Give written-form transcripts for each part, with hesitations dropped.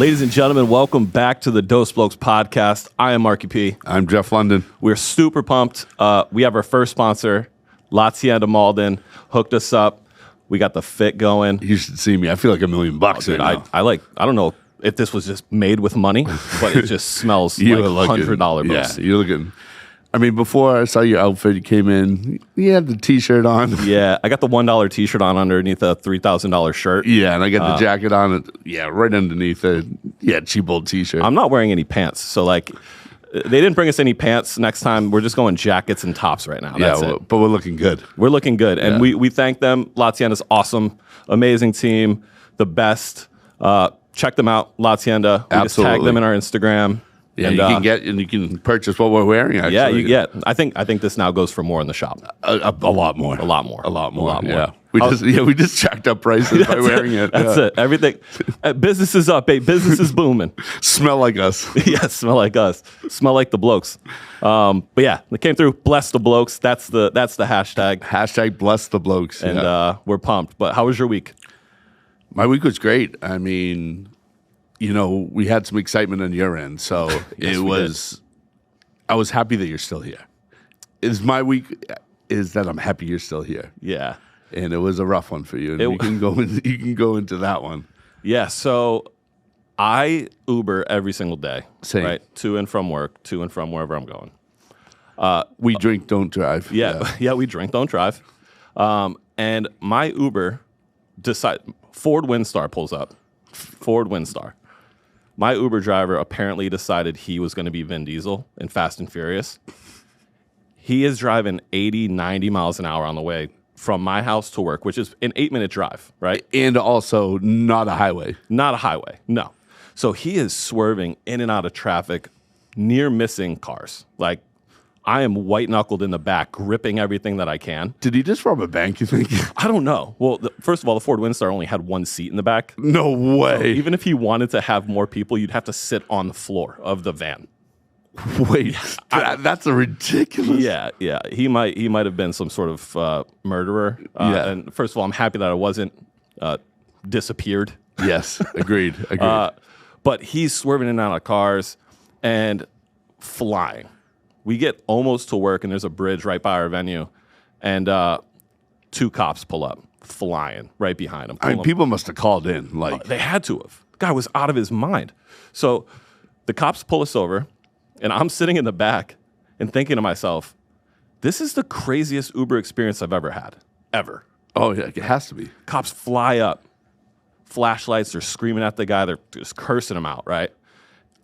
Ladies and gentlemen, welcome back to the Blokes Podcast. I am Marky P. I'm Jeff London. We're super pumped. We have our first sponsor, La Tienda Malden, hooked us up. We got the fit going. You should see me. I feel like $1 million right now. I don't know if this was just made with money, but it just smells like $100 bills. Yeah, you're looking. I mean, before I saw your outfit, you came in, you had the T-shirt on. Yeah, I got the $1 T-shirt on underneath a $3,000 shirt. Yeah, and I got the jacket on. Right underneath it. Yeah, cheap old T-shirt. I'm not wearing any pants, so like, they didn't bring us any pants. Next time, we're just going jackets and tops right now. That's it. But we're looking good. We're looking good, and we thank them. La Tienda's awesome, amazing team, the best. Check them out, La Tienda. We just tag them in our Instagram. Yeah, and you can purchase what we're wearing. Actually. Yeah, you get. I think this now goes for more in the shop. A lot more. A lot more. Yeah. We just jacked up prices by wearing it. That's it. Everything. Business is up, babe. Business is booming. Smell like us. Yeah, smell like us. Smell like the Blokes. But yeah, they came through. Bless the Blokes. That's the hashtag. Hashtag bless the Blokes. And we're pumped. But how was your week? My week was great. I mean, we had some excitement on your end, so I was happy that you're still here. My week is that I'm happy you're still here. Yeah. And it was a rough one for you. And you can go into that one. Yeah, so I Uber every single day. Same. Right? To and from work, to and from wherever I'm going. We drink, don't drive. Yeah, we drink, don't drive. And my Uber Ford Windstar pulls up. Ford Windstar. My Uber driver apparently decided he was going to be Vin Diesel in Fast and Furious. He is driving 80, 90 miles an hour on the way from my house to work, which is an 8-minute drive, right? And also not a highway. Not a highway, no. So he is swerving in and out of traffic, near missing cars. Like, I am white-knuckled in the back, gripping everything that I can. Did he just rob a bank, you think? I don't know. Well, first of all, the Ford Windstar only had one seat in the back. No way. So even if he wanted to have more people, you'd have to sit on the floor of the van. Wait, that's a ridiculous. Yeah. He might have been some sort of murderer. And first of all, I'm happy that I wasn't disappeared. Yes, agreed. But he's swerving in and out of cars and flying. We get almost to work, and there's a bridge right by our venue, and 2 cops pull up, flying right behind him. I mean, people must have called in. They had to have. The guy was out of his mind. So the cops pull us over, and I'm sitting in the back and thinking to myself, this is the craziest Uber experience I've ever had, ever. Oh, yeah, it has to be. Cops fly up, flashlights, they're screaming at the guy, they're just cursing him out, right?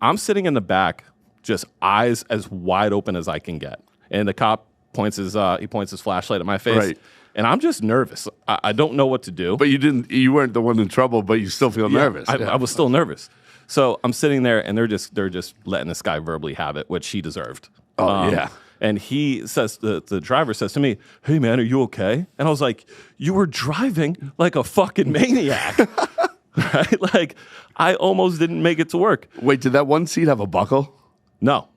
I'm sitting in the back, just eyes as wide open as I can get. And the cop points his flashlight at my face. Right. And I'm just nervous. I don't know what to do. But you weren't the one in trouble, but you still feel nervous. I was still nervous. So I'm sitting there, and they're just letting this guy verbally have it, which he deserved. Yeah. And he says, the driver says to me, "Hey man, are you okay?" And I was like, "You were driving like a fucking maniac." Right? Like, I almost didn't make it to work. Wait, did that one seat have a buckle? No.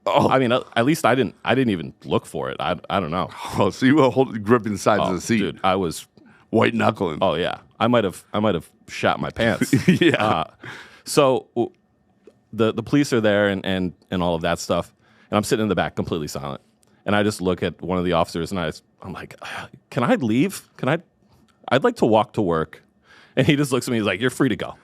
Oh, I mean, at least I didn't even look for it. I don't know. Oh, so you were gripping the sides of the seat. Dude, I was white knuckling. Oh yeah, I might have shat my pants. Yeah. So the police are there and all of that stuff, and I'm sitting in the back completely silent, and I just look at one of the officers and I'm like, "Can I leave? I'd like to walk to work," and he just looks at me. He's like, "You're free to go."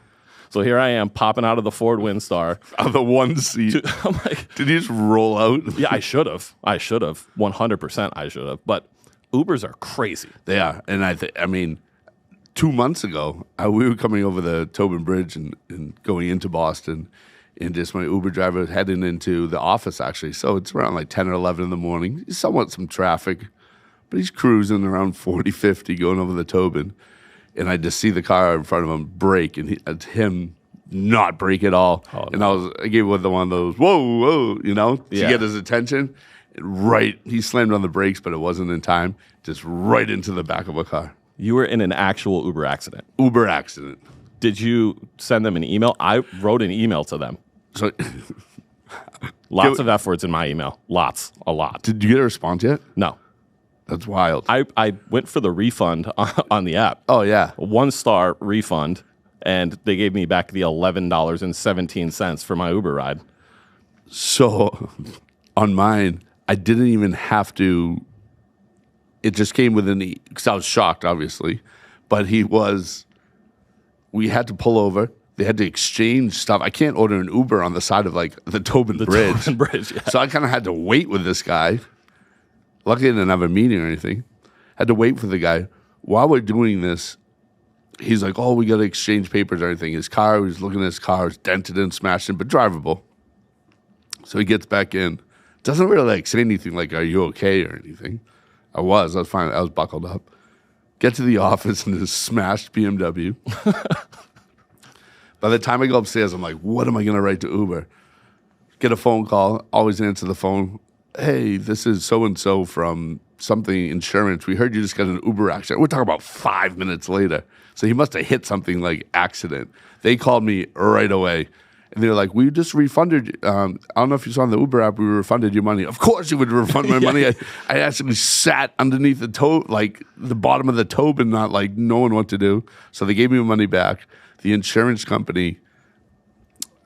So here I am popping out of the Ford Windstar. On the one seat. I'm like, did you just roll out? Yeah, I should have. 100% I should have. But Ubers are crazy. They are. And I mean, 2 months ago, we were coming over the Tobin Bridge and going into Boston. And just my Uber driver heading into the office, actually. So it's around like 10 or 11 in the morning. Somewhat some traffic. But he's cruising around 40, 50 going over the Tobin. And I just see the car in front of him brake, and him not brake at all. Oh, and no. I gave one of those, whoa, to get his attention. Right, he slammed on the brakes, but it wasn't in time. Just right into the back of a car. You were in an actual Uber accident. Uber accident. Did you send them an email? I wrote an email to them. So, lots of F words in my email. A lot. Did you get a response yet? No. That's wild. I went for the refund on the app. Oh, yeah. A 1-star refund. and they gave me back the $11.17 for my Uber ride. So on mine, I didn't even have to. It just came within the, because I was shocked, obviously. But we had to pull over. They had to exchange stuff. I can't order an Uber on the side of like the Tobin Bridge. Tobin Bridge, yeah. So I kind of had to wait with this guy. Luckily, I didn't have a meeting or anything. Had to wait for the guy. While we're doing this, he's like, oh, we got to exchange papers or anything. His car, he was looking at his car, it's dented and smashed in, but drivable. So he gets back in. Doesn't really like say anything like, are you okay or anything. I was fine. I was buckled up. Get to the office in this smashed BMW. By the time I go upstairs, I'm like, what am I going to write to Uber? Get a phone call. Always answer the phone. Hey, this is so-and-so from something insurance. We heard you just got an Uber accident. We're talking about 5 minutes later. So he must have hit something like accident. They called me right away. And they're like, we just refunded. I don't know if you saw on the Uber app, we refunded your money. Of course you would refund my money. I actually sat underneath the bottom of the Tobin, not like knowing what to do. So they gave me my money back. The insurance company,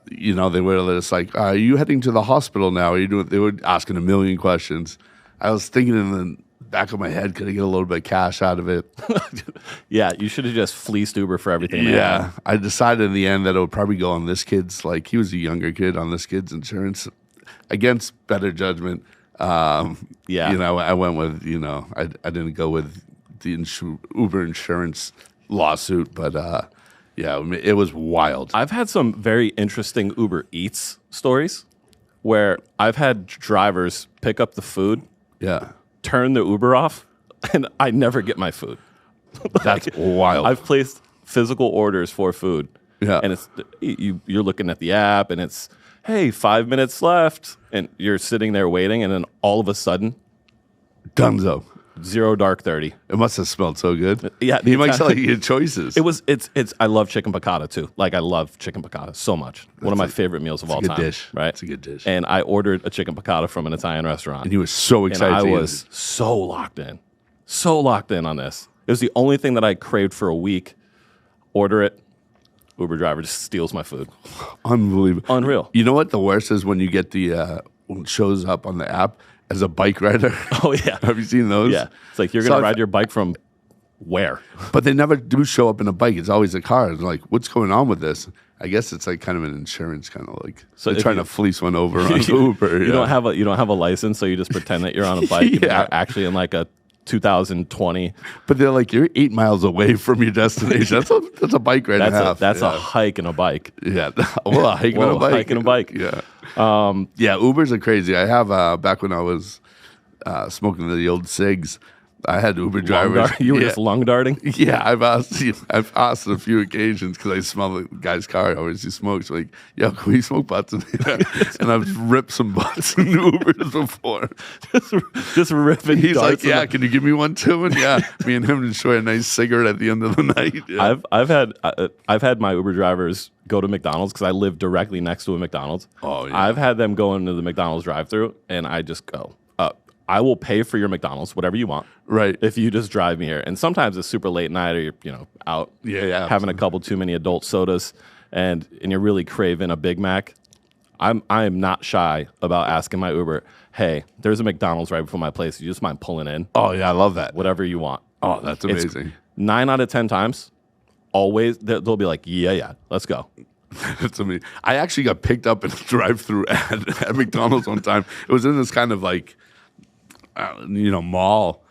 they were just like, are you heading to the hospital now? They were asking a million questions. I was thinking in the back of my head, could I get a little bit of cash out of it? Yeah, you should have just fleeced Uber for everything. Yeah, I decided in the end that it would probably go on this kid's, like he was a younger kid, on this kid's insurance. Against better judgment, I went with, I didn't go with the Uber insurance lawsuit, but it was wild. I've had some very interesting Uber Eats stories where I've had drivers pick up the food, turn the Uber off, and I never get my food. That's wild. I've placed physical orders for food, and it's you're looking at the app, and it's, hey, 5 minutes left, and you're sitting there waiting, and then all of a sudden, Dunzo. 0 dark 30. It must have smelled so good. Yeah, he might tell you your choices. It's. I love chicken piccata too. Like I love chicken piccata so much. One of my favorite meals of all time. Dish. Right? It's a good dish. And I ordered a chicken piccata from an Italian restaurant. And he was so excited. And I was so locked in on this. It was the only thing that I craved for a week. Order it. Uber driver just steals my food. Unbelievable. Unreal. You know what the worst is when you get when it shows up on the app as a bike rider. Oh, yeah. Have you seen those? Yeah. It's like, you're going to ride your bike from where? But they never do show up in a bike. It's always a car. It's like, what's going on with this? I guess it's like kind of an insurance kind of like, so they're trying to fleece one over on Uber. You don't have a license, so you just pretend that you're on a bike and you're actually in like a 2020. But they're like, you're 8 miles away from your destination. That's a bike ride and a half. That's a hike and a bike. Yeah. Well, a hike and a bike. Hike and a bike. Yeah. Ubers are crazy. I have, back when I was smoking the old cigs, I had Uber drivers. You were just lung darting? Yeah, I've asked on a few occasions because I smell the guy's car. Always he smokes. Like, yo, can we smoke butts in here? And I've ripped some butts in Ubers before. just ripping. He's like, yeah, can you give me one too? And me and him enjoy a nice cigarette at the end of the night. Yeah. I've had my Uber drivers go to McDonald's because I live directly next to a McDonald's. Oh yeah. I've had them go into the McDonald's drive-thru, and I just go, I will pay for your McDonald's, whatever you want. Right. If you just drive me here. And sometimes it's super late night, or you're out having a couple too many adult sodas, and you're really craving a Big Mac. I am not shy about asking my Uber, hey, there's a McDonald's right before my place. You just mind pulling in? Oh yeah, I love that. Whatever you want. Oh, that's amazing. 9 out of 10 times, always they'll be like, yeah, let's go. That's amazing. I actually got picked up in a drive-thru at McDonald's one time. It was in this kind of like, mall,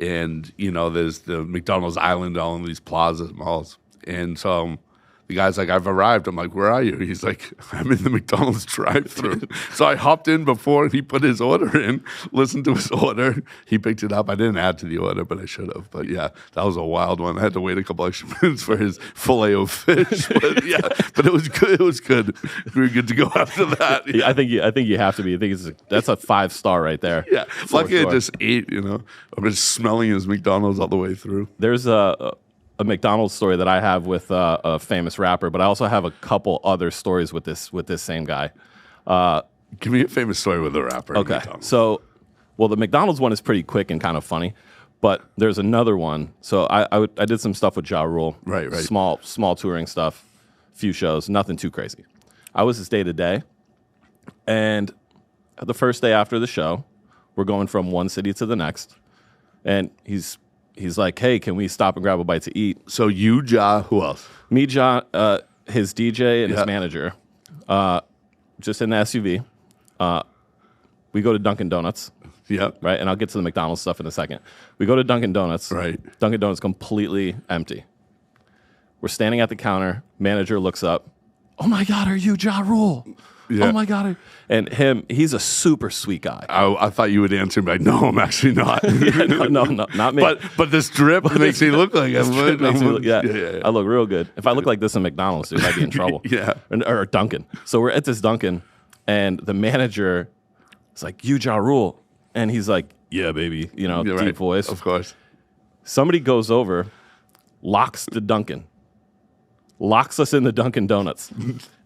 and there's the McDonald's Island, all in these plazas, malls, and so the guy's like, I've arrived. I'm like, where are you? He's like, I'm in the McDonald's drive-thru. So I hopped in before he put his order in, listened to his order. He picked it up. I didn't add to the order, but I should have. But yeah, that was a wild one. I had to wait a couple extra minutes for his filet of fish. But but it was good. It was good. We were good to go after that. Yeah. I think you have to be. I think that's a 5-star right there. Yeah. Lucky I just ate, I'm just smelling his McDonald's all the way through. There's a McDonald's story that I have with a famous rapper, but I also have a couple other stories with this same guy. Give me a famous story with a rapper. Okay, so the McDonald's one is pretty quick and kind of funny, But there's another one. So I did some stuff with Ja Rule. Right. Small touring stuff, few shows, nothing too crazy. I was his day-to-day. And the first day after the show, we're going from one city to the next. And he's like, hey, can we stop and grab a bite to eat? So you, Ja, who else? Me, Ja, his DJ and his manager, just in the SUV. We go to Dunkin' Donuts. Yeah. Right? And I'll get to the McDonald's stuff in a second. We go to Dunkin' Donuts. Right. Dunkin' Donuts completely empty. We're standing at the counter. Manager looks up. Oh, my God, are you Ja Rule? Yeah. Oh, my God. And he's a super sweet guy. I thought you would answer me like, no, I'm actually not. no, not me. But this drip makes me look like him. Yeah. I look real good. If I look like this in McDonald's, dude, I'd be in trouble. Yeah. Or Dunkin'. So we're at this Dunkin', and the manager is like, you Ja Rule. And he's like, yeah, baby. Deep voice. Of course. Somebody goes over, locks the Dunkin'. Locks us in the Dunkin' Donuts.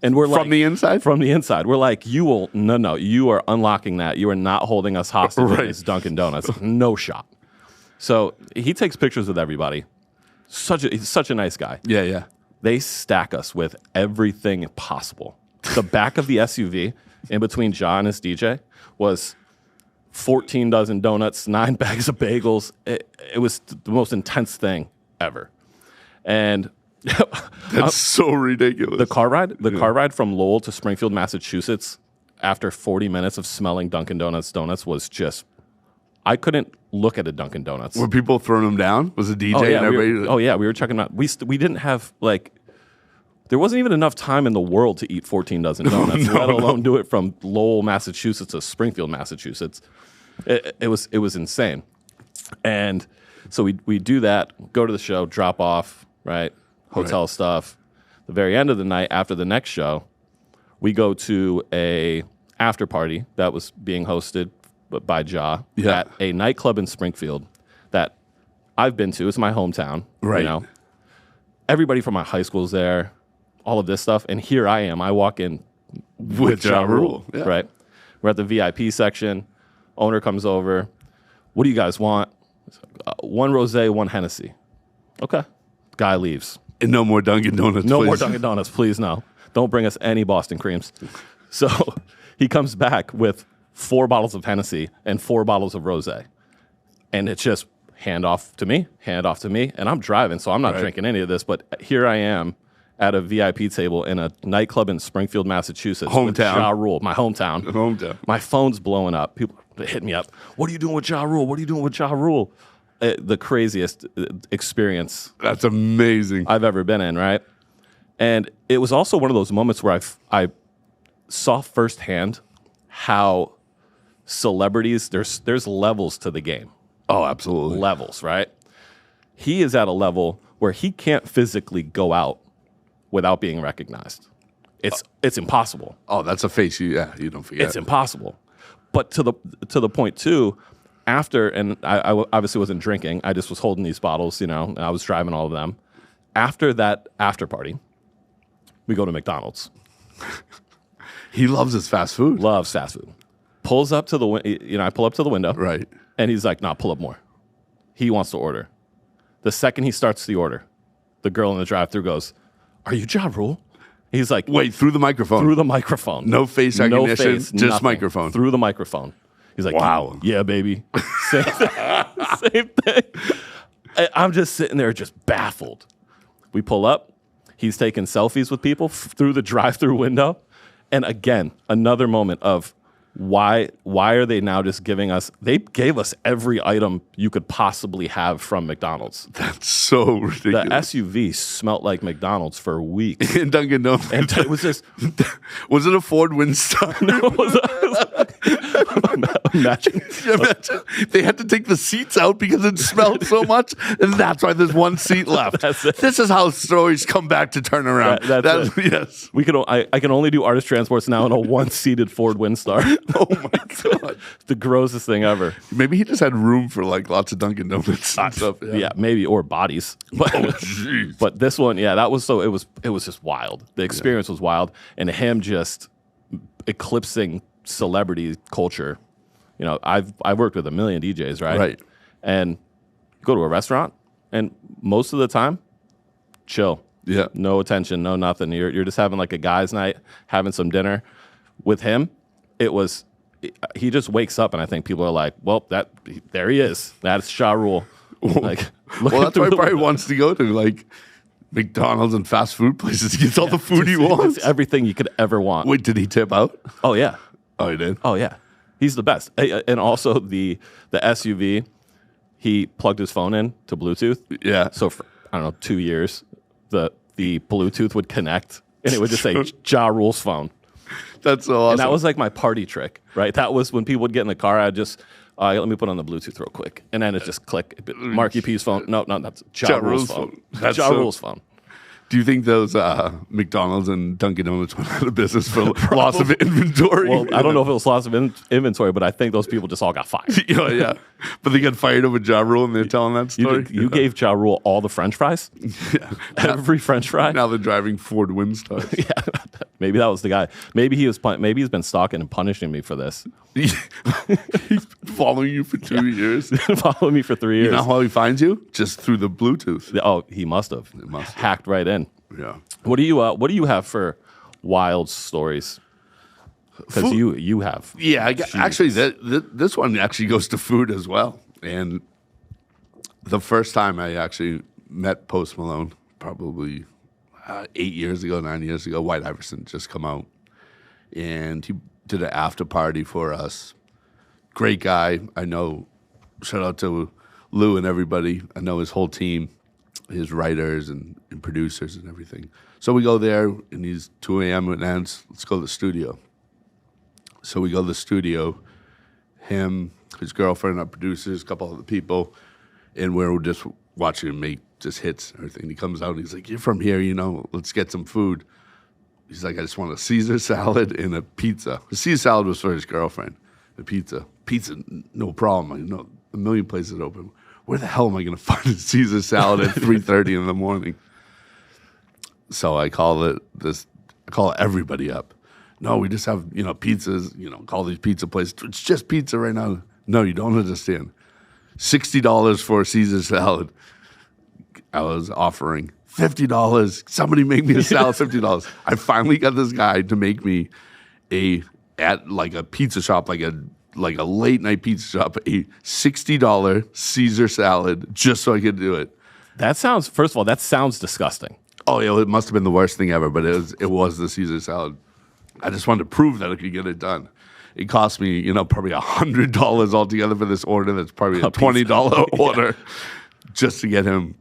And we're From the inside? From the inside. We're like, you are unlocking that. You are not holding us hostage in this Dunkin' Donuts. No shot. So he takes pictures with everybody. He's such a nice guy. Yeah. They stack us with everything possible. The back of the SUV, in between John and his DJ, was 14 dozen donuts, 9 bags of bagels. It was the most intense thing ever. And that's so ridiculous. The car ride from Lowell to Springfield, Massachusetts, after 40 minutes of smelling Dunkin' Donuts was just, I couldn't look at a Dunkin' Donuts. Were people throwing them down? Was the DJ and everybody? We were checking them out. We didn't have there wasn't even enough time in the world to eat 14 dozen donuts, let alone do it from Lowell, Massachusetts to Springfield, Massachusetts. It was insane. And so we do that, go to the show, drop off, right? Hotel stuff. The very end of the night, after the next show, we go to a after party that was being hosted by Ja at a nightclub in Springfield that I've been to. It's my hometown. Right. Everybody from my high school's there, all of this stuff. And here I am. I walk in with Ja Rule. Yeah. Right. We're at the VIP section. Owner comes over. What do you guys want? One rosé, one Hennessy. Okay. Guy leaves. And no more Dunkin' Donuts, No more Dunkin' Donuts, please, no. Don't bring us any Boston creams. So he comes back with 4 bottles of Hennessy and 4 bottles of rosé. And it's just hand off to me. And I'm driving, so I'm not drinking any of this. But here I am at a VIP table in a nightclub in Springfield, Massachusetts. Hometown. With Ja Rule, my hometown. My phone's blowing up. People hit me up. What are you doing with Ja Rule? What are you doing with Ja Rule? The craziest experience. That's amazing. I've ever been in, right? And it was also one of those moments where I saw firsthand how celebrities, there's levels to the game. Oh, absolutely. Levels, right? He is at a level where he can't physically go out without being recognized. It's impossible. Oh, that's a face you don't forget. It's impossible. But to the point too, after, and I obviously wasn't drinking, I just was holding these bottles, and I was driving all of them. After that after party, we go to McDonald's. He loves his fast food. Loves fast food. Pulls up to the, I pull up to the window. Right. And he's like, nah, pull up more. He wants to order. The second he starts the order, the girl in the drive-thru goes, are you Ja Rule? He's like, wait, through the microphone? Through the microphone. No face recognition, no face, just nothing. microphone. Through the microphone. He's like, wow. Yeah, baby. Same thing. I'm just sitting there just baffled. We pull up. He's taking selfies with people through the drive-thru window. And again, another moment of why are they now just giving us, they gave us every item you could possibly have from McDonald's. That's so ridiculous. The SUV smelled like McDonald's for weeks. In Dunkin' Donuts. And it was just... Was it a Ford Windstar? No, it was Imagine. They had to take the seats out because it smelled so much, and that's why there's one seat left. This is how stories come back to turn around. That's it. Yes. I can only do artist transports now in a one-seated Ford Windstar. Oh my God. The grossest thing ever. Maybe he just had room for lots of Dunkin' Donuts and stuff. Yeah, maybe, or bodies. But this one, it was just wild. The experience was wild, and him just eclipsing celebrity culture. I've worked with a million DJs, right? Right. And Go to a restaurant, and most of the time, chill. Yeah. No attention, no nothing. You're just having like a guy's night, having some dinner. With him, he just wakes up, and I think people are like, well, there he is. That's Ja Rule. Like, well, that's why he probably wants to go to like McDonald's and fast food places. He gets all the food he wants. It's everything you could ever want. Wait, did he tip out? Oh, yeah. Oh, he did? Oh, yeah. He's the best. And also the SUV, he plugged his phone in to Bluetooth. Yeah. So for, I don't know, 2 years, the Bluetooth would connect, and it would just say Ja Rule's phone. That's so awesome. And that was like my party trick, right? That was when people would get in the car, I'd just, let me put on the Bluetooth real quick. And then it just click. Marky P's phone. No, that's Ja Rule's phone. That's Ja Rule's phone. Do you think those McDonald's and Dunkin' Donuts went out of business for loss of inventory? Well, I don't know if it was loss of inventory, but I think those people just all got fired. Yeah. But they got fired over Ja Rule, and they're telling that story? You gave Ja Rule all the French fries? Yeah. Every French fry? Now they're driving Ford Windstars. Yeah. Maybe that was the guy. Maybe he's been stalking and punishing me for this. He's been following you for 2 years. Following me for 3 years. You know how he finds you? Just through the Bluetooth. Oh, he must have. Hacked right in. Yeah. What do you have for wild stories? Because you have. Yeah, actually, this one actually goes to food as well. And the first time I actually met Post Malone, probably 9 years ago, White Iverson just come out, and he did an after party for us. Great guy. I know. Shout out to Lou and everybody. I know his whole team, his writers and producers and everything. So we go there, and he's 2 a.m. It ends. Let's go to the studio. So we go to the studio, him, his girlfriend, our producers, a couple other people, and we're just watching him make just hits and everything. He comes out, and he's like, you're from here, let's get some food. He's like, I just want a Caesar salad and a pizza. The Caesar salad was for his girlfriend. The pizza, no problem. I know a million places open. Where the hell am I going to find a Caesar salad at 3:30 in the morning? So I call everybody up. No, we just have, pizzas, call these pizza places. It's just pizza right now. No, you don't understand. $60 for a Caesar salad. I was offering $50. Somebody make me a salad, $50. I finally got this guy to make me at a pizza shop, like a late night pizza shop, a $60 Caesar salad just so I could do it. First of all, that sounds disgusting. Oh yeah, it must have been the worst thing ever, but it was the Caesar salad. I just wanted to prove that I could get it done. It cost me, probably $100 altogether for this order. That's probably a $20 order just to get him.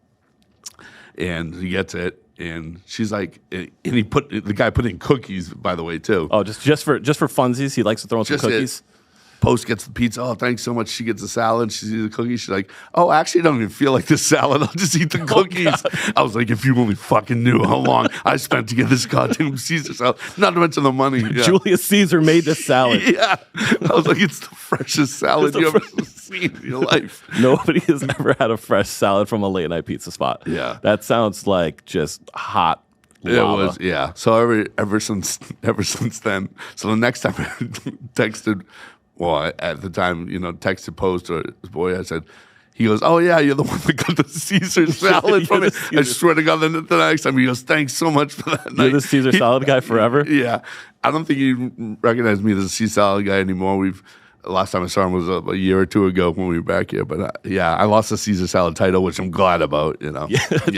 And he gets it, and she's like, and the guy put in cookies, by the way, too. Oh, just for funsies, he likes to throw in some cookies. Post gets the pizza. Oh, thanks so much. She gets the salad. She sees the cookies. She's like, oh, actually, I don't even feel like this salad. I'll just eat the cookies. I was like, if you only fucking knew how long I spent to get this goddamn Caesar salad. Not to mention the money. Yeah. Julius Caesar made this salad. Yeah. I was like, it's the freshest salad you ever seen in your life. Nobody has ever had a fresh salad from a late night pizza spot. Yeah. That sounds like just hot lava. It was, yeah. So ever since then, so the next time I texted, well, at the time, texted Post or his boy, I said, he goes, oh, yeah, you're the one that got the Caesar salad from it. I swear to God, the next time, he goes, thanks so much for that night. You're the Caesar salad guy forever? Yeah. I don't think he recognized me as a Caesar salad guy anymore. Last time I saw him was a year or two ago when we were back here. But, I lost the Caesar salad title, which I'm glad about, Yeah.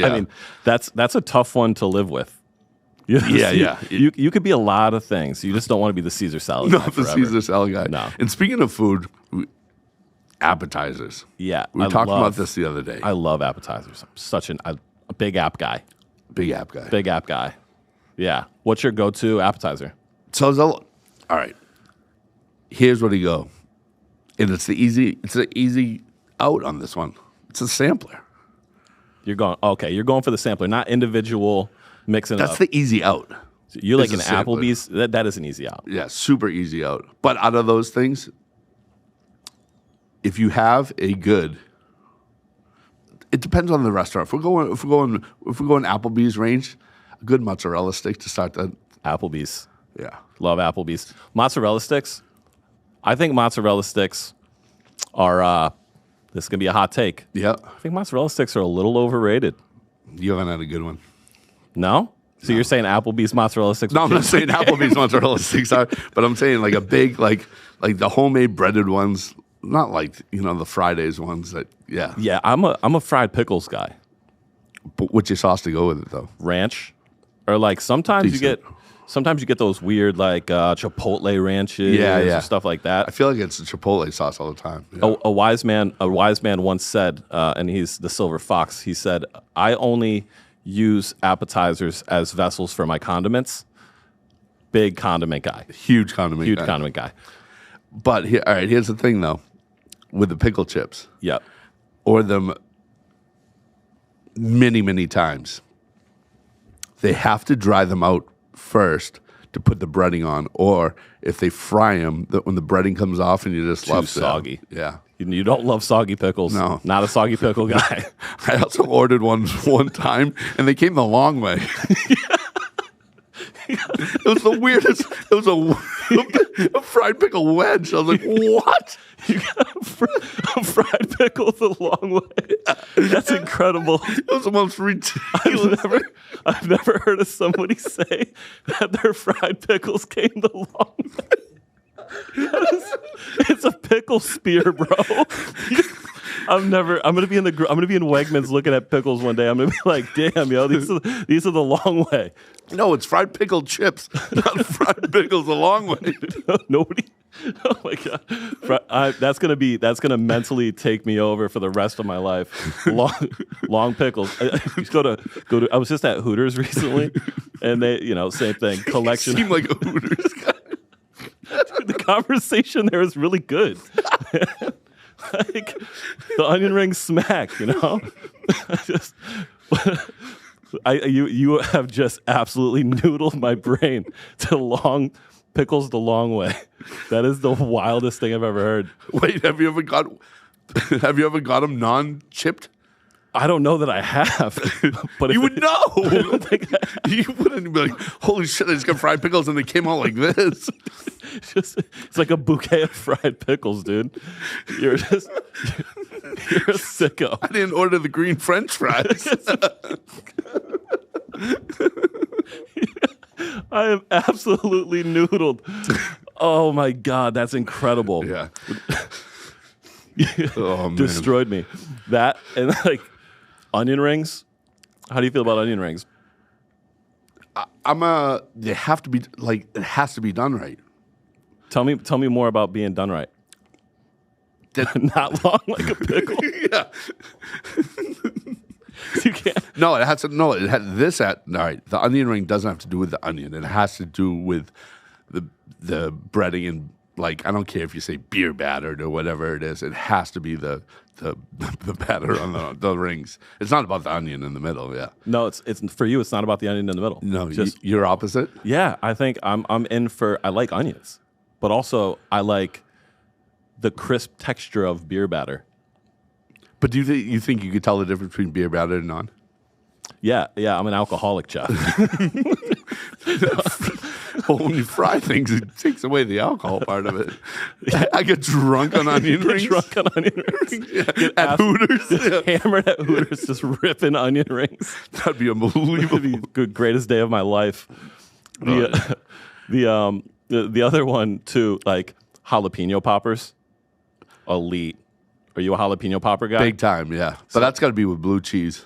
I mean, that's a tough one to live with. Yeah. You could be a lot of things. You just don't want to be the Caesar salad guy Not forever. the Caesar salad guy. No. And speaking of food, appetizers. Yeah. We talked about this the other day. I love appetizers. I'm such a big app guy. Big app guy. Big app guy. Yeah. What's your go-to appetizer? So, all right. Here's where to go. And it's the easy out on this one. It's a sampler. You're going for the sampler, not individual mixing That's up. the easy out. So you're like an sampler. Applebee's. That is an easy out. Yeah, super easy out. But out of those things, if you have a good, it depends on the restaurant. If we're going Applebee's range, a good mozzarella stick to start that. Applebee's. Yeah. Love Applebee's. Mozzarella sticks. I think mozzarella sticks are This is going to be a hot take. Yeah. I think mozzarella sticks are a little overrated. You haven't had a good one. No? So you're saying Applebee's mozzarella sticks? No, I'm not saying Applebee's mozzarella sticks are, but I'm saying like a big, like the homemade breaded ones, not like, the Fridays ones that, yeah. Yeah, I'm a fried pickles guy. But what's your sauce to go with it, though? Ranch. Or like sometimes you get those weird like Chipotle ranches or stuff like that. I feel like it's a Chipotle sauce all the time. Yeah. A wise man once said, and he's the Silver Fox, he said, I only use appetizers as vessels for my condiments. Big condiment guy. Huge condiment guy. But all right, here's the thing though. With the pickle chips. Yep. Or them many, many times. They have to dry them out first to put the breading on. Or if they fry them, when the breading comes off and you just Too soggy. Yeah. You don't love soggy pickles. No. Not a soggy pickle guy. I also ordered one time, and they came the long way. It was the weirdest. It was a fried pickle wedge. I was like, what? You got a fried pickle the long way. That's incredible. It was the most ridiculous. I've never heard of somebody say that their fried pickles came the long way. It's a pickle spear, bro. I'm gonna be in Wegmans looking at pickles one day. I'm gonna be like, damn, yo, these are the long way. No, it's fried pickled chips, not fried pickles the long way. Nobody. Oh my god, that's gonna mentally take me over for the rest of my life. Long pickles. I was just at Hooters recently, and they, same thing. Collection. You seem like a Hooters guy. The conversation there is really good. Like the onion rings smack, you have just absolutely noodled my brain to pickles the long way. That is the wildest thing I've ever heard. Wait, have you ever got them non-chipped? I don't know that I have, but you would know. I don't think you wouldn't be like, "Holy shit! I just got fried pickles and they came out like this." It's like a bouquet of fried pickles, dude. You're a sicko. I didn't order the green French fries. I am absolutely noodled. Oh my god, that's incredible. Yeah. Oh man, destroyed me. That and like onion rings. How do you feel about onion rings? They have to be like it has to be done right. Tell me more about being done right. Not long like a pickle. Yeah. You can't. No, it has to. No, it had this at. All right, the onion ring doesn't have to do with the onion. It has to do with the breading and like I don't care if you say beer battered or whatever it is. It has to be the batter on the rings. It's not about the onion in the middle. Yeah. No, it's for you. It's not about the onion in the middle. No, you're opposite. Yeah, I think I'm in for. I like onions, but also I like the crisp texture of beer batter. But do you think you could tell the difference between beer batter and non? Yeah, I'm an alcoholic, Jeff. Well, when you fry things, it takes away the alcohol part of it. I get drunk on onion rings. Drunk on onion rings. Yeah. At Hooters. Yeah. Hammered at Hooters, just ripping onion rings. That'd be unbelievable. That'd be the greatest day of my life. The other one too, like jalapeno poppers. Elite. Are you a jalapeno popper guy? Big time, yeah. But that's got to be with blue cheese.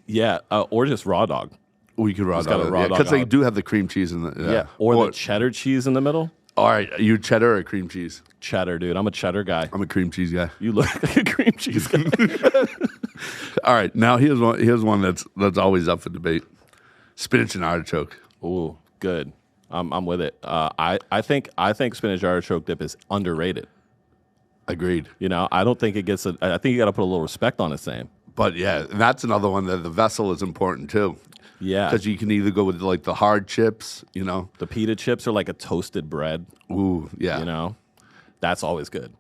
Yeah, or just raw dog. We could raw Just got dog a raw dog because they on. do have the cream cheese in the Yeah, or the cheddar cheese in the middle. All right, are you cheddar or cream cheese? Cheddar, dude. I'm a cheddar guy. I'm a cream cheese guy. You look like a cream cheese guy. All right, now here's one that's always up for debate: spinach and artichoke. Ooh, good. I'm with it. I think spinach artichoke dip is underrated. Agreed. I don't think it gets. I think you got to put a little respect on its name. But yeah, and that's another one that the vessel is important too. Yeah, because you can either go with like the hard chips, the pita chips or like a toasted bread. Ooh, yeah. That's always good.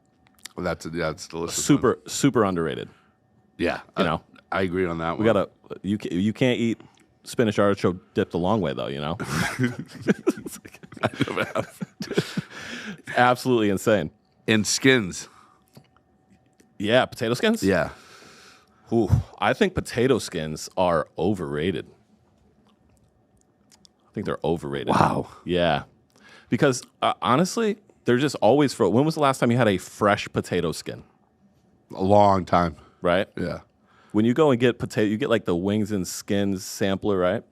Well, that's delicious. Super underrated. Yeah, I agree on that one. You can't eat spinach artichoke dipped the long way though. I never have. Absolutely insane. And skins. Yeah, potato skins? Yeah. Ooh, I think potato skins are overrated. I think they're overrated. Wow. Yeah. Because honestly, they're just always frozen. When was the last time you had a fresh potato skin? A long time. Right? Yeah. When you go and get potato, you get like the wings and skins sampler, right?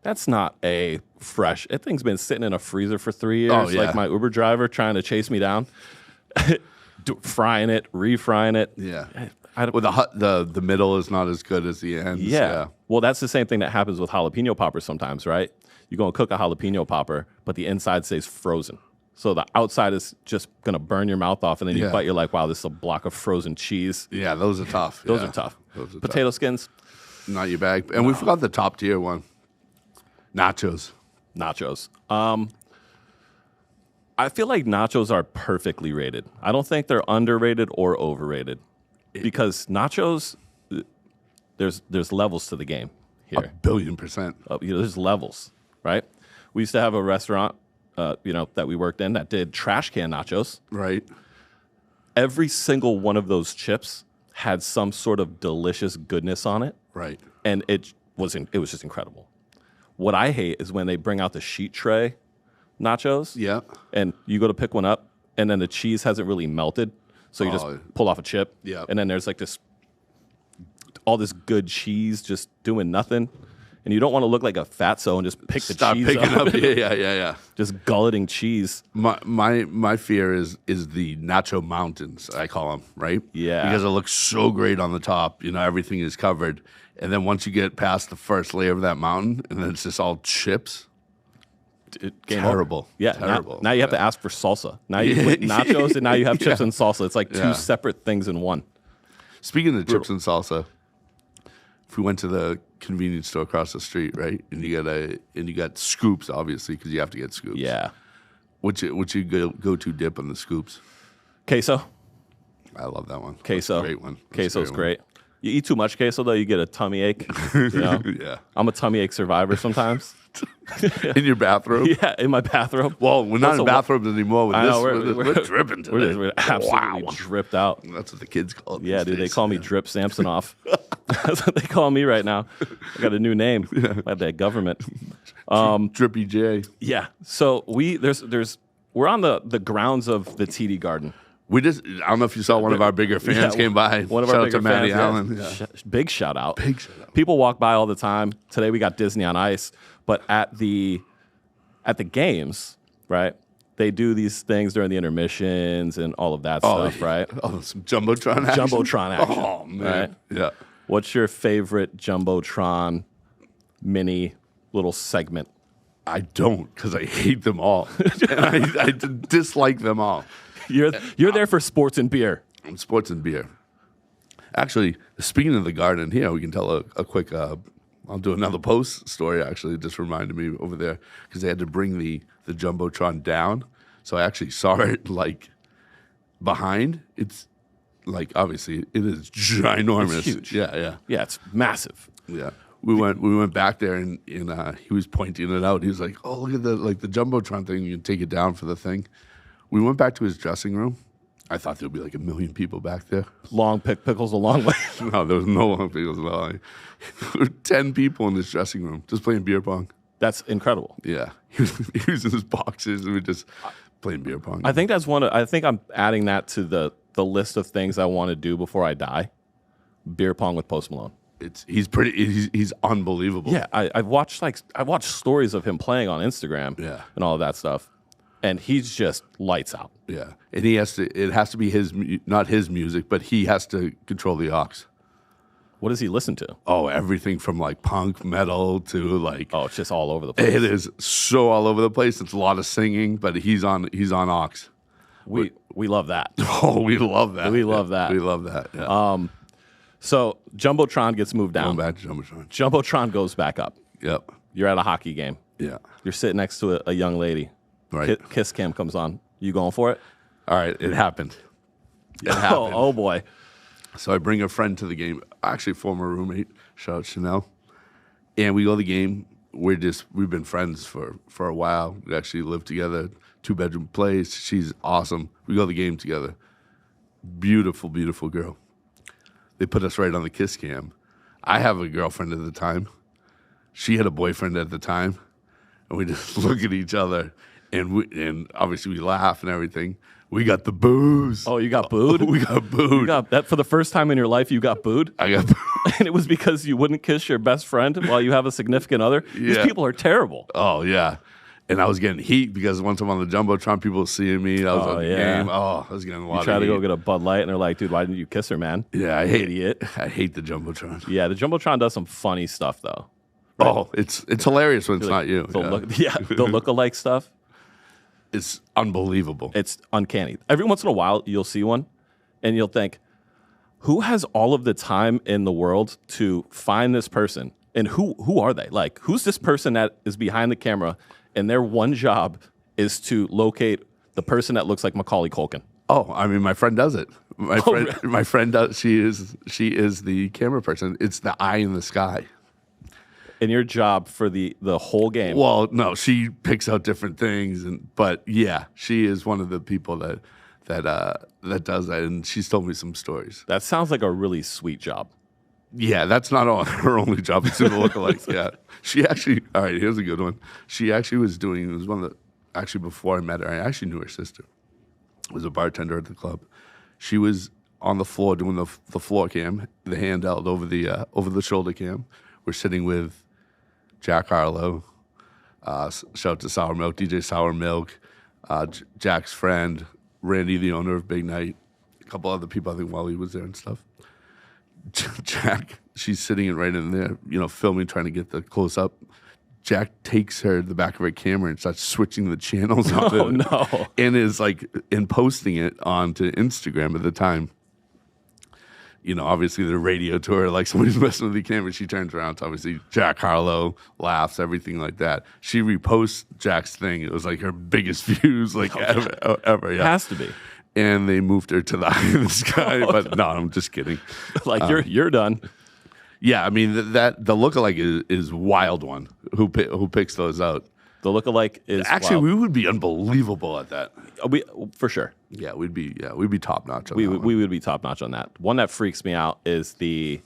That's not a fresh. That thing's been sitting in a freezer for 3 years. Oh, yeah. Like my Uber driver trying to chase me down, frying it, refrying it. Yeah. Well, the middle is not as good as the ends. yeah. Well, that's the same thing that happens with jalapeno poppers sometimes, right? You go and cook a jalapeno popper, but the inside stays frozen. So the outside is just going to burn your mouth off, and then you bite, you're like, wow, this is a block of frozen cheese. Yeah, those are tough. Those are tough. Potato skins. Not your bag. And we forgot the top tier one. Nachos. Nachos. I feel like nachos are perfectly rated. I don't think they're underrated or overrated. Because nachos, there's levels to the game here. 1,000,000,000%. There's levels, right? We used to have a restaurant, that we worked in that did trash can nachos. Right. Every single one of those chips had some sort of delicious goodness on it. Right. And it was just incredible. What I hate is when they bring out the sheet tray nachos. Yeah. And you go to pick one up, and then the cheese hasn't really melted. So you just pull off a chip. Yeah. And then there's like all this good cheese just doing nothing. And you don't want to look like a fatso and just pick the cheese picking up. Yeah. Just gulleting cheese. My fear is the nacho mountains, I call them, right? Yeah. Because it looks so great on the top. Everything is covered. And then once you get past the first layer of that mountain, and then it's just all chips. Terrible. Yeah. Terrible. Now you have to ask for salsa. Now you put nachos, and now you have chips and salsa. It's like two separate things in one. Speaking of chips and salsa, if we went to the convenience store across the street, right, and you got scoops, obviously, because you have to get scoops. Yeah. What's your go-to dip on the scoops? Queso. I love that one. Queso. That's a great one. Queso's great. You eat too much queso, though, you get a tummy ache. Yeah. I'm a tummy ache survivor sometimes. In your bathrobe? Yeah, in my bathrobe. Well, we're not in bathrobes anymore. We're dripping today. We're absolutely dripped out. That's what the kids call it. Yeah, dude, they call me Drip Samsonoff. That's what they call me right now. I got a new name by that government. Drippy J. Yeah. So we're on the grounds of the TD Garden. I don't know if you saw one of our bigger fans came by. One of shout our out bigger to Maddie fans. Allen. Yeah. Big shout out. Big shout out. People walk by all the time. Today we got Disney on Ice, but at the games, right? They do these things during the intermissions and all of that stuff, right? Oh, some Jumbotron action. Jumbotron action. Oh, man. Right? Yeah. What's your favorite Jumbotron mini little segment? I don't, because I hate them all. And I dislike them all. You're there for sports and beer. Sports and beer. Actually, speaking of the garden here, we can tell a quick, I'll do another post story, actually. It just reminded me over there, because they had to bring the Jumbotron down. So I actually saw it, like, behind. It's, like, obviously, it is ginormous. It's huge. Yeah. Yeah, it's massive. Yeah. We went back there, and he was pointing it out. He was like, oh, look at the Jumbotron thing. You can take it down for the thing. We went back to his dressing room. I thought there'd be like 1 million people back there. Long pickles a long way. No, there was no long pickles at all. There were 10 people in this dressing room just playing beer pong. That's incredible. Yeah. He was in his boxes and we were just playing beer pong. I think that's I think I'm adding that to the list of things I want to do before I die. Beer pong with Post Malone. He's unbelievable. Yeah, I watched stories of him playing on Instagram and all of that stuff. And he's just lights out. Yeah. And it has to be not his music, but he has to control the aux. What does he listen to? Oh, everything from like punk, metal to like. Oh, it's just all over the place. It is so all over the place. It's a lot of singing, but he's on aux. We love that. Oh, we love that. We love that. We love that. Yeah. So Jumbotron gets moved down. Going back to Jumbotron. Jumbotron goes back up. Yep. You're at a hockey game. Yeah. You're sitting next to a young lady. Right. Kiss cam comes on. You going for it? All right. It happened. It happened. Oh boy. So I bring a friend to the game, actually former roommate, shout out Chanel. And we go to the game. We've been friends for a while. We actually live together, 2-bedroom place. She's awesome. We go to the game together. Beautiful, beautiful girl. They put us right on the kiss cam. I have a girlfriend at the time. She had a boyfriend at the time. And we just look at each other. And obviously we laugh and everything. We got the booze. Oh, you got booed? We got booed. You got that for the first time in your life, you got booed? I got booed. And it was because you wouldn't kiss your best friend while you have a significant other? These people are terrible. Oh, yeah. And I was getting heat because once I'm on the Jumbotron, people were seeing me. I was on the game. Oh, I was getting a lot of heat. You try to go get a Bud Light, and they're like, dude, why didn't you kiss her, man? Yeah, I hate it. I hate the Jumbotron. Yeah, the Jumbotron does some funny stuff, though. Right? Oh, it's hilarious when it's like, not you. The look-alike stuff. It's unbelievable. It's uncanny. Every once in a while, you'll see one, and you'll think, who has all of the time in the world to find this person? And who are they? Like, who's this person that is behind the camera, and their one job is to locate the person that looks like Macaulay Culkin? Oh, I mean, my friend does it. My friend does. She is the camera person. It's the eye in the sky. And your job for the whole game? Well, no, she picks out different things, but yeah, she is one of the people that does that, and she's told me some stories. That sounds like a really sweet job. Yeah, that's not her only job. It's doing lookalikes. Yeah, she actually. All right, here's a good one. She actually was doing. It was one of the actually before I met her. I actually knew her sister. Was a bartender at the club. She was on the floor doing the floor cam, the handheld over the shoulder cam. We're sitting with Jack Harlow, shout out to Sour Milk, DJ Sour Milk, Jack's friend, Randy, the owner of Big Night, a couple other people, I think, while he was there and stuff. Jack, she's sitting right in there, filming, trying to get the close up. Jack takes her to the back of her camera and starts switching the channels on it. No. And is and posting it onto Instagram at the time. Obviously the radio to her, like somebody's messing with the camera. She turns around to obviously Jack Harlow, laughs, everything like that. She reposts Jack's thing. It was like her biggest views ever. Yeah. Has to be. And they moved her to the eye of the sky. But no, I'm just kidding. You're done. Yeah, I mean the lookalike is wild one. Who picks those out? The lookalike is actually wild. We would be unbelievable at that. We for sure. Yeah, we'd be top notch. We would be top notch on that. One that freaks me out is the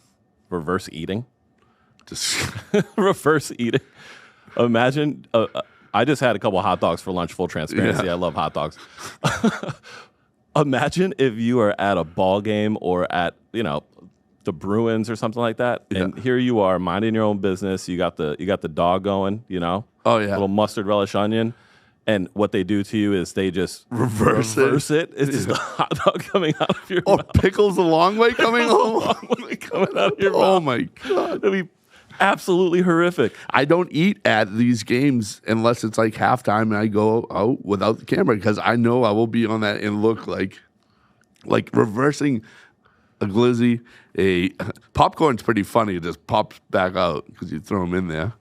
reverse eating. Just reverse eating. Imagine. I just had a couple of hot dogs for lunch. Full transparency. Yeah. I love hot dogs. Imagine if you are at a ball game or at the Bruins or something like that, and here you are minding your own business. You got the dog going. Oh yeah. A little mustard relish onion. And what they do to you is they just reverse it. It's just a hot dog coming out of your mouth. Or pickles the long way coming home. Coming out of your mouth. Oh my God. It'd be absolutely horrific. I don't eat at these games unless it's like halftime and I go out without the camera because I know I will be on that and look like reversing a glizzy. A popcorn's pretty funny. It just pops back out because you throw them in there.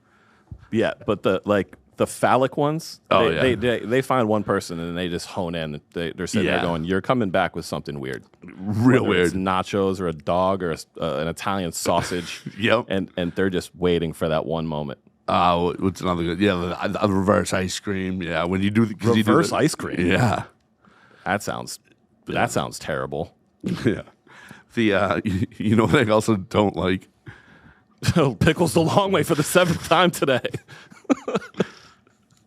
Yeah, but the phallic ones, Oh, they find one person and they just hone in. They're sitting there going, "You're coming back with something weird, real Whether weird, it's nachos or a dog or an Italian sausage." Yep, and they're just waiting for that one moment. What's another good? Yeah, the reverse ice cream. Yeah, when you do the reverse ice cream. Yeah, that sounds terrible. Yeah, you know what I also don't like. Pickles the long way for the 7th time today.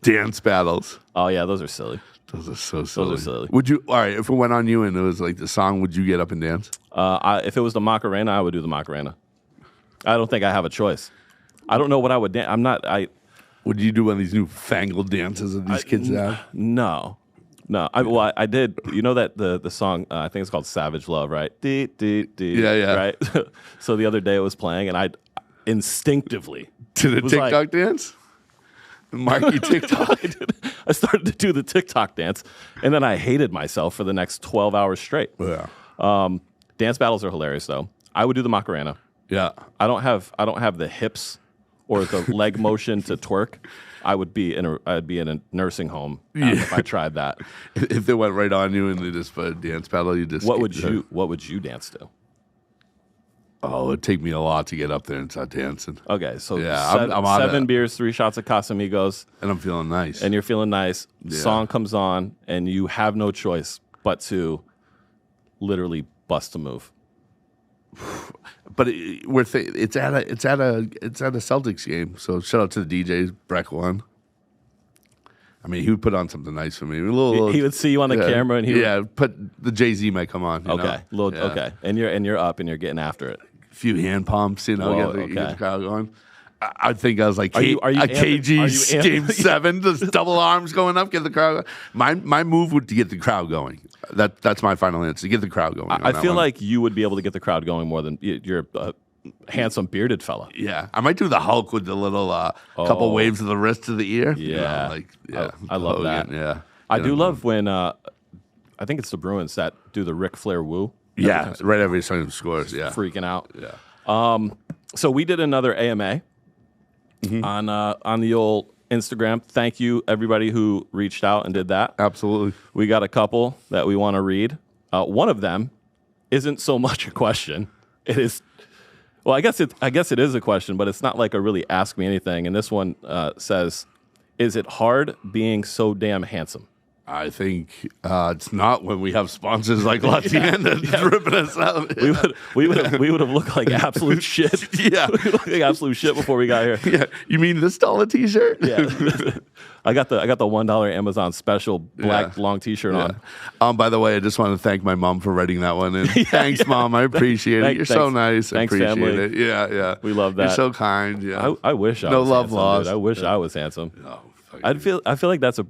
Dance battles. Oh yeah, those are silly. Those are so silly. Those are silly. Would you? All right, if it went on you and it was like the song, would you get up and dance? If it was the Macarena, I would do the Macarena. I don't think I have a choice. I don't know what I would dance. I'm not. Would you do one of these new fangled dances that these kids have? No. I did. You know that the song, I think it's called Savage Love, right? Yeah. Right? So the other day it was playing, and I instinctively to the TikTok dance? Marky TikTok? I started to do the TikTok dance, and then I hated myself for the next 12 hours straight. Yeah. Dance battles are hilarious, though. I would do the Macarena. Yeah. I don't have the hips or the leg motion to twerk. I'd be in a nursing home if I tried that. If they went right on you and they just put a dance battle, what would you dance to? Oh, it'd take me a lot to get up there and start dancing. Okay, so yeah, I'm 7 beers, 3 shots of Casamigos. And I'm feeling nice. And you're feeling nice. Yeah. Song comes on, and you have no choice but to literally bust a move. But it's at a Celtics game. So shout out to the DJs. Breck won. I mean, he would put on something nice for me. He would see you on the camera, and he would, put the Jay-Z might come on. Okay, okay, and you're up and you're getting after it. A few hand pumps, get the crowd going. I think I was like, are you KG game 7, just double arms going up, get the crowd going. My move would to get the crowd going. That's my final answer, to get the crowd going. I feel like you would be able to get the crowd going more than you're a handsome bearded fella. Yeah, I might do the Hulk with the little couple waves of the wrist to the ear. Yeah, I love that. Yeah, I do love when I think it's the Bruins that do the Ric Flair woo. Yeah, right every time scores. Yeah, freaking out. Yeah. So we did another AMA. On the old Instagram. Thank you, everybody who reached out and did that. Absolutely. We got a couple that we want to read. One of them isn't so much a question. It is, well, I guess it is a question, but it's not like a really ask me anything. And this one says, is it hard being so damn handsome? I think it's not when we have sponsors like La Tienda dripping us out. We would have looked like absolute shit. Yeah, we looked like absolute shit before we got here. Yeah, you mean this $1 T-shirt? Yeah, I got the $1 Amazon special black long T-shirt on. By the way, I just want to thank my mom for writing that one in. Thanks, Mom. I appreciate it. You're so nice. Thanks, I appreciate family. it. Yeah. We love that. You're so kind. Yeah. I wish I no was love handsome, lost. Dude. I wish I was handsome. No, I feel like that's a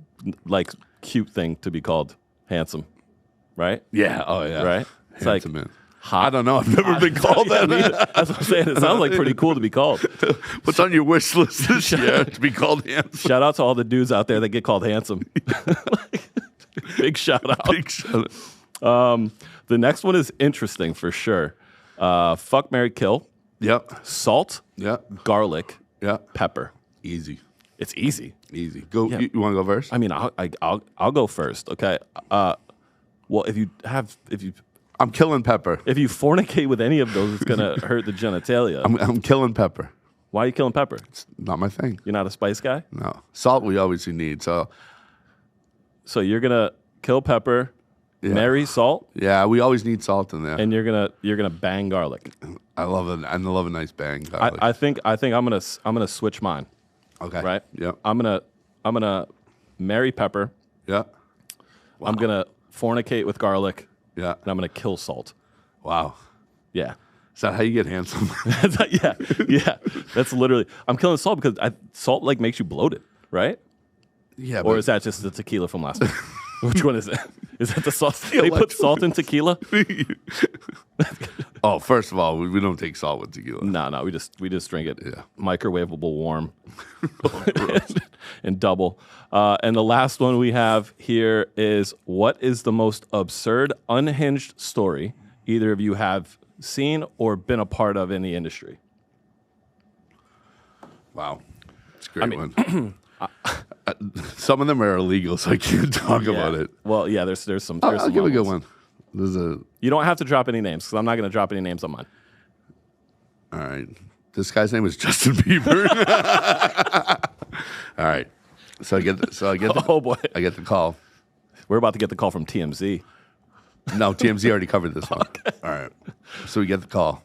cute thing to be called handsome, right? Yeah. Oh yeah. Right. It's handsome, like man. hot. I don't know. I've never been called that. That's what I'm saying. It sounds like pretty cool to be called. What's on your wish list this year to be called handsome? Shout out to all the dudes out there that get called handsome. Big shout out. Big shout out. The next one is interesting for sure. Fuck, marry, kill. Yep. Salt. Yep. Garlic. Yep. Pepper. Easy. It's easy. Easy. Go. Yeah. You want to go first? I mean, I'll go first. Okay. Well, if you I'm killing pepper. if you fornicate with any of those, it's gonna hurt the genitalia. I'm killing pepper. Why are you killing pepper? It's not my thing. You're not a spice guy. No. Salt we obviously need. So you're gonna kill pepper, marry salt, yeah, we always need salt in there. and you're gonna bang garlic. I love it. I love a nice bang. Garlic. I think I'm gonna switch mine. Okay. Right. Yep. I'm gonna marry pepper. Yeah. Wow. I'm gonna fornicate with garlic. Yeah. And I'm gonna kill salt. Wow. Yeah. Is that how you get handsome? yeah. That's literally. I'm killing salt because salt like makes you bloated, right? Yeah. Or is that just the tequila from last week? Which one is it? Is that the salt? They put salt in tequila? Oh, first of all, we don't take salt with tequila. No, we just drink it. Yeah. Microwavable warm. And double. And the last one we have here is, what is the most absurd, unhinged story either of you have seen or been a part of in the industry? Wow. It's a great one. Some of them are illegal, so I can't talk about it. Well, yeah, there's some. I'll give a good one. You don't have to drop any names, because I'm not going to drop any names on mine. All right. This guy's name is Justin Bieber. All right. So I get the Oh boy, I get the call. We're about to get the call from TMZ. No, TMZ already covered this one. Okay. All right. So we get the call,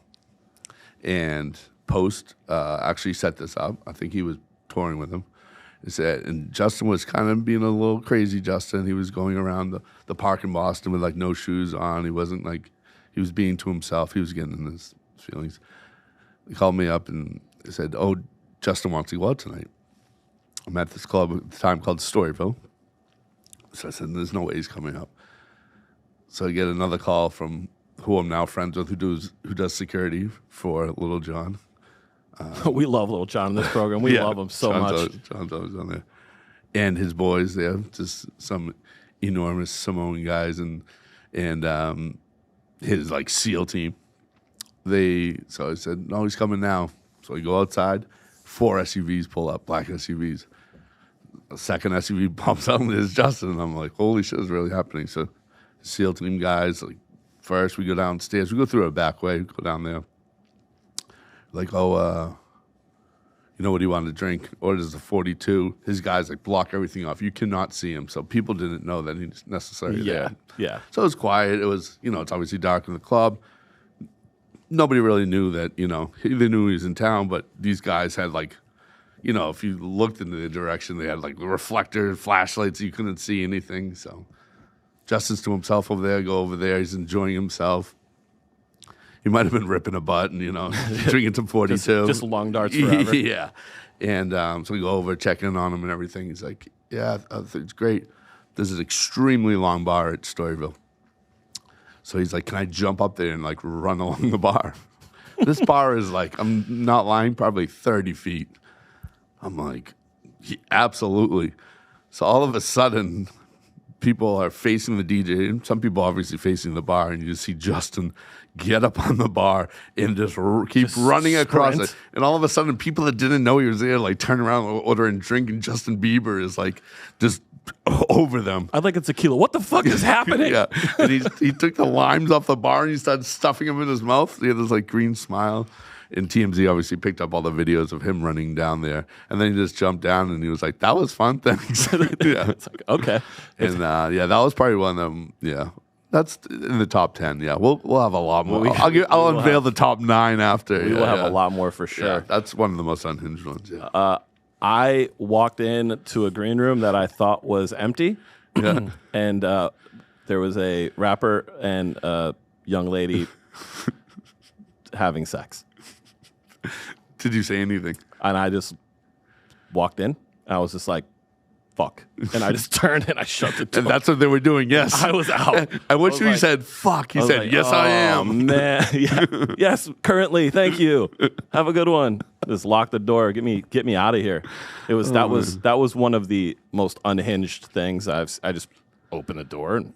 and Post actually set this up. I think he was touring with him. He said, and Justin was kind of being a little crazy. Justin, he was going around the park in Boston with like no shoes on. He wasn't like, he was being to himself. He was getting in his feelings. He called me up and he said, "Oh, Justin wants to go out tonight." I'm at this club at the time called Storyville. So I said, "There's no way he's coming up." So I get another call from who I'm now friends with, who does security for Little John. We love Little John in this program. We love him so much. John's always on there. And his boys, they're just some enormous Samoan guys and his like SEAL team. So I said, "No, he's coming now." So we go outside, 4 SUVs pull up, black SUVs. A second SUV pops out and there's Justin. And I'm like, holy shit, is really happening. So the SEAL team guys, like, first we go downstairs. We go through a back way, we go down there. Like, oh, you know what he wanted to drink, orders a 42. His guys like block everything off. You cannot see him. So people didn't know that he's necessarily there. Yeah. So it was quiet. It was, it's obviously dark in the club. Nobody really knew that, they knew he was in town, but these guys had like, if you looked in the direction, they had like reflectors, flashlights, you couldn't see anything. So Justin's to himself over there, go over there, he's enjoying himself. He might have been ripping a butt and, drinking some 42. Just long darts forever. Yeah. And so we go over, check in on him and everything. He's like, yeah, it's great. There's an extremely long bar at Storyville. So he's like, can I jump up there and like run along the bar? This bar is like, I'm not lying, probably 30 feet. I'm like, absolutely. So all of a sudden, people are facing the DJ, and some people obviously facing the bar, and you just see Justin get up on the bar and just keep running across it. And all of a sudden, people that didn't know he was there, like turn around and order and drink, and Justin Bieber is like just over them. I'd like a tequila. What the fuck is happening? Yeah. And he took the limes off the bar and he started stuffing them in his mouth. He had this like green smile. And TMZ obviously picked up all the videos of him running down there. And then he just jumped down and he was like, that was fun, thanks. Yeah. It's like, okay. And that was probably one of them. Yeah. That's in the top 10. Yeah. We'll have a lot more. I'll unveil the top 9 after. We will have a lot more for sure. Yeah, that's one of the most unhinged ones. Yeah. I walked into a green room that I thought was empty. Yeah. And there was a rapper and a young lady having sex. Did you say anything? And I just walked in. And I was just like, fuck. And I just turned and I shut the door. And that's what they were doing, yes. I was out. And once you said, fuck, he said, yes, I am. Man. Yeah. Yes, currently. Thank you. Have a good one. Just lock the door. Get me out of here. That was one of the most unhinged things. I just opened the door and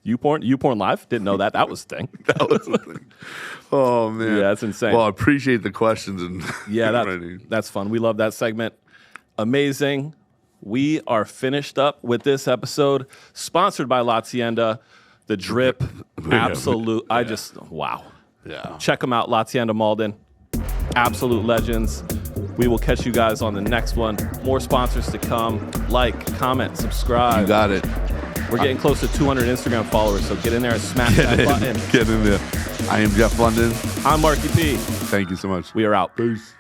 YouPorn live. Didn't know that. That was the thing. That was the thing. Oh man, yeah, that's insane. Well, I appreciate the questions and that's fun. We love that segment. Amazing. We are finished up with this episode, sponsored by La Tienda, the Drip. Absolute. Yeah. Wow. Yeah. Check them out, La Tienda Malden. Absolute legends. We will catch you guys on the next one. More sponsors to come. Like, comment, subscribe. You got it. We're getting close to 200 Instagram followers, so get in there and smash that button. Get in there. I am Jeff London. I'm Marky P. Thank you so much. We are out. Peace.